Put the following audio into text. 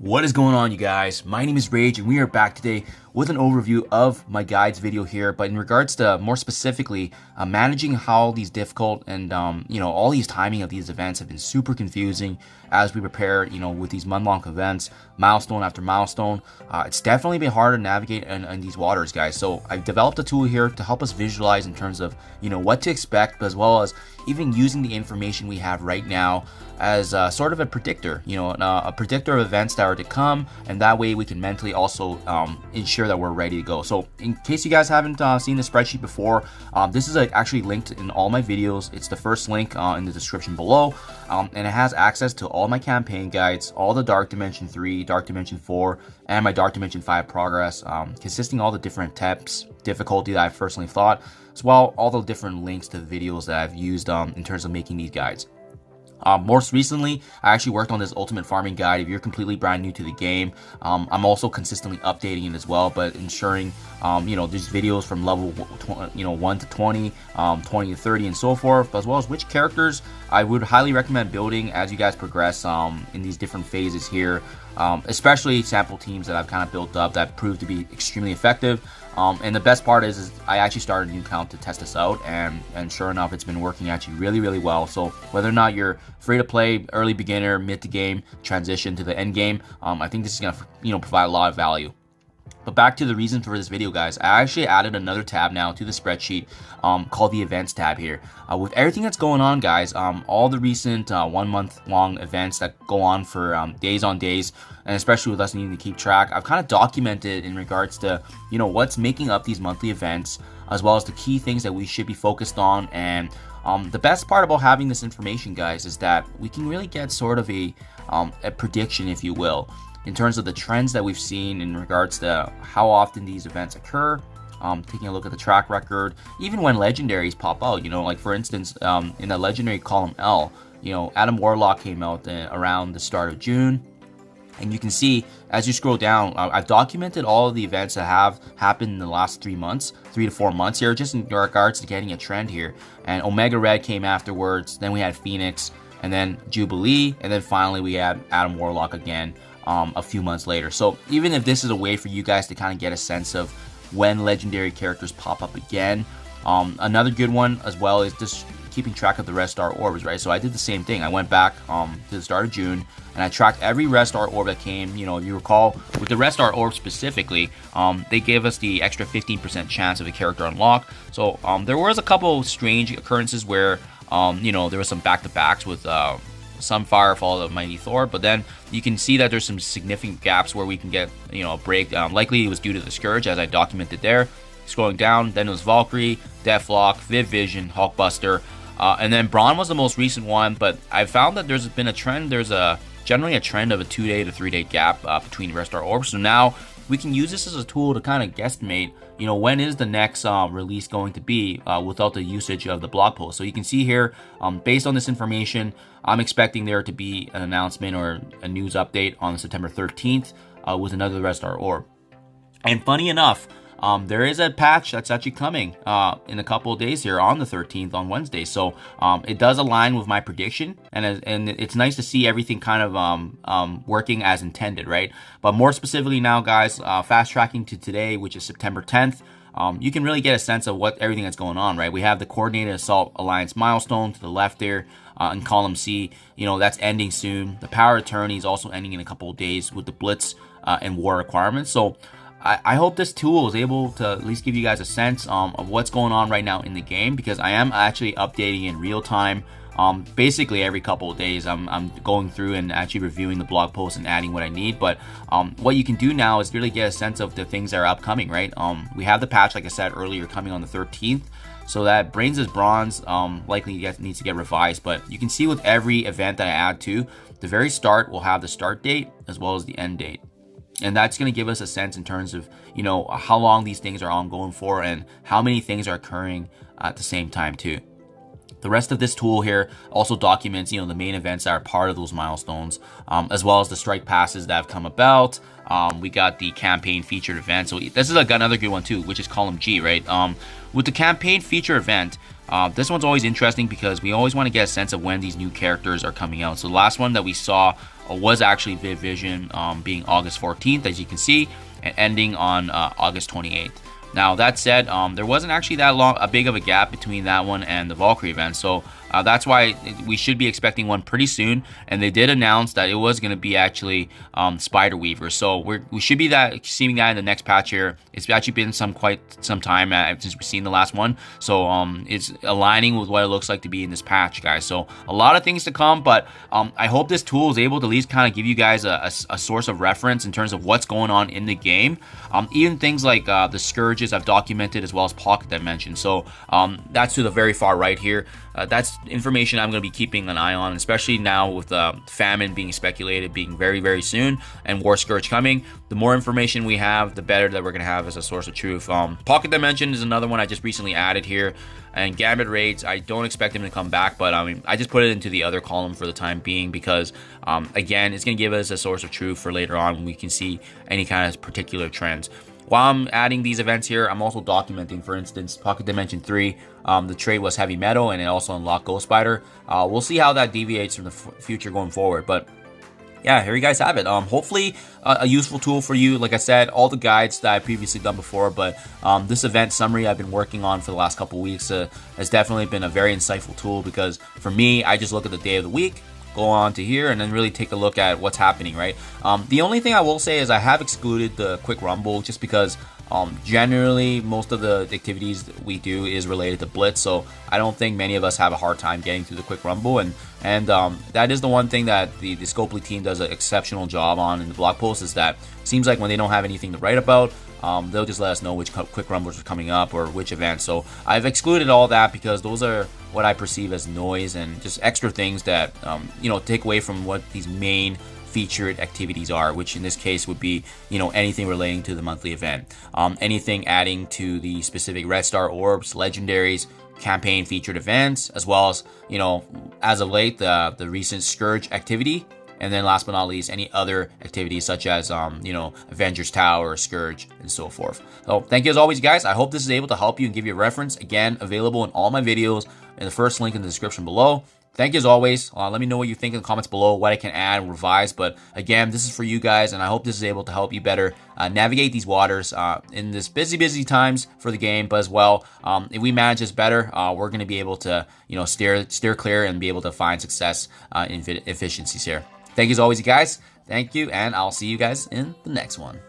What is going on, you guys? My name is Rage and we are back today with an overview of my guides video here, but in regards to more specifically managing how these difficult and all these timing of these events have been super confusing as we prepare with these month-long events, milestone after milestone. It's definitely been hard to navigate in these waters, guys. So I've developed a tool here to help us visualize in terms of what to expect, as well as even using the information we have right now as sort of a predictor, a predictor of events that are to come, and that way we can mentally also ensure that we're ready to go. So in case you guys haven't seen the spreadsheet before, this is actually linked in all my videos. It's the first link in the description below, and it has access to all my campaign guides, all the Dark Dimension 3, Dark Dimension 4, and my Dark Dimension 5 progress, consisting of all the different tips, difficulty that I've personally thought, as well all the different links to the videos that I've used in terms of making these guides. Most recently, I actually worked on this ultimate farming guide. If you're completely brand new to the game, I'm also consistently updating it as well, but ensuring these videos from level 1 to 20, 20 to 30, and so forth, as well as which characters I would highly recommend building as you guys progress in these different phases here, especially sample teams that I've kind of built up that proved to be extremely effective. And the best part is I actually started a new account to test this out, and sure enough, it's been working actually really well. So whether or not you're free to play, early beginner, mid to game, transition to the end game, I think this is gonna provide a lot of value. But back to the reason for this video, guys. I actually added another tab now to the spreadsheet called the events tab here. With everything that's going on, guys, all the recent 1 month long events that go on for days on days, and especially with us needing to keep track, I've kind of documented in regards to what's making up these monthly events, as well as the key things that we should be focused on. And the best part about having this information, guys, is that we can really get sort of a prediction, if you will, in terms of the trends that we've seen in regards to how often these events occur, taking a look at the track record, even when legendaries pop out, like for instance, in the legendary column L, Adam Warlock came out around the start of June. And you can see as you scroll down, I've documented all of the events that have happened in the last 3 to 4 months here, just in regards to getting a trend here. And Omega Red came afterwards, then we had Phoenix, and then Jubilee, and then finally we had Adam Warlock again a few months later. So even if this is a way for you guys to kind of get a sense of when legendary characters pop up again, another good one as well is just keeping track of the Red Star orbs, right? So I did the same thing. I went back to the start of June and I tracked every Red Star orb that came. If you recall, with the Red Star orb specifically, they gave us the extra 15% chance of a character unlock. So there was a couple strange occurrences where there was some back-to-backs with some Firefall of Mighty Thor, but then you can see that there's some significant gaps where we can get a break. Likely it was due to the Scourge, as I documented there. Scrolling down, then it was Valkyrie, Deathlock, Viv Vision, Hulkbuster, and then Braun was the most recent one. But I found that there's been a trend. There's generally a trend of a 2-day to 3-day gap between Red Star orbs. So now we can use this as a tool to kind of guesstimate, when is the next release going to be without the usage of the blog post. So you can see here, based on this information, I'm expecting there to be an announcement or a news update on September 13th with another Red Star orb. And funny enough, there is a patch that's actually coming in a couple of days here on the 13th on Wednesday. So it does align with my prediction, and it's nice to see everything kind of working as intended, right? But more specifically now, guys, fast tracking to today, which is September 10th, you can really get a sense of everything that's going on, right? We have the Coordinated Assault Alliance milestone to the left there in column C. That's ending soon. The Power Attorney is also ending in a couple of days with the Blitz and War requirements. So I hope this tool is able to at least give you guys a sense of what's going on right now in the game, because I am actually updating in real time. Basically every couple of days I'm going through and actually reviewing the blog posts and adding what I need. But what you can do now is really get a sense of the things that are upcoming, right? We have the patch, like I said earlier, coming on the 13th. So that Brains is Bronze likely needs to get revised. But you can see with every event that I add to, the very start will have the start date as well as the end date. And that's going to give us a sense in terms of, how long these things are ongoing for and how many things are occurring at the same time too. The rest of this tool here also documents, the main events that are part of those milestones, as well as the strike passes that have come about. We got the campaign featured event. So this is another good one too, which is column G, right? With the campaign feature event, this one's always interesting because we always want to get a sense of when these new characters are coming out. So the last one that we saw was actually Vision, being August 14th, as you can see, and ending on August 28th. Now that said, there wasn't actually that big of a gap between that one and the Valkyrie event, so that's why we should be expecting one pretty soon. And they did announce that it was going to be actually Spider Weaver, so we should be seeing that in the next patch here. It's actually been quite some time since we've seen the last one, so it's aligning with what it looks like to be in this patch, guys. So a lot of things to come, but I hope this tool is able to at least kind of give you guys a source of reference in terms of what's going on in the game. Even things like the Scourges I've documented, as well as Pocket Dimension. So that's to the very far right here. That's information I'm going to be keeping an eye on, especially now with Famine being speculated, being very, very soon, and War Scourge coming. The more information we have, the better that we're going to have as a source of truth. Pocket Dimension is another one I just recently added here. And Gambit Raids, I don't expect him to come back, but I mean, I just put it into the other column for the time being because, again, it's going to give us a source of truth for later on when we can see any kind of particular trends. While I'm adding these events here, I'm also documenting, for instance, Pocket Dimension 3, the trait was Heavy Metal, and it also unlocked Ghost Spider. We'll see how that deviates from the future going forward, but yeah, here you guys have it. Hopefully a useful tool for you. Like I said, all the guides that I previously done before, but this event summary I've been working on for the last couple weeks has definitely been a very insightful tool, because for me, I just look at the day of the week, go on to here, and then really take a look at what's happening, right? The only thing I will say is I have excluded the Quick Rumble just because generally most of the activities that we do is related to Blitz, so I don't think many of us have a hard time getting through the Quick Rumble, and that is the one thing that the Scopely team does an exceptional job on in the blog post, is that it seems like when they don't have anything to write about, they'll just let us know which Quick Rumbles are coming up or which events. So I've excluded all that because those are what I perceive as noise and just extra things that take away from what these main featured activities are, which in this case would be anything relating to the monthly event, anything adding to the specific Red Star orbs, legendaries, campaign featured events, as well as as of late the recent Scourge activity. And then last but not least, any other activities such as, Avengers Tower, Scourge, and so forth. So thank you as always, guys. I hope this is able to help you and give you a reference. Again, available in all my videos in the first link in the description below. Thank you as always. Let me know what you think in the comments below, what I can add and revise. But again, this is for you guys, and I hope this is able to help you better navigate these waters in this busy times for the game. But as well, if we manage this better, we're going to be able to steer clear and be able to find success in efficiencies here. Thank you as always, you guys. Thank you, and I'll see you guys in the next one.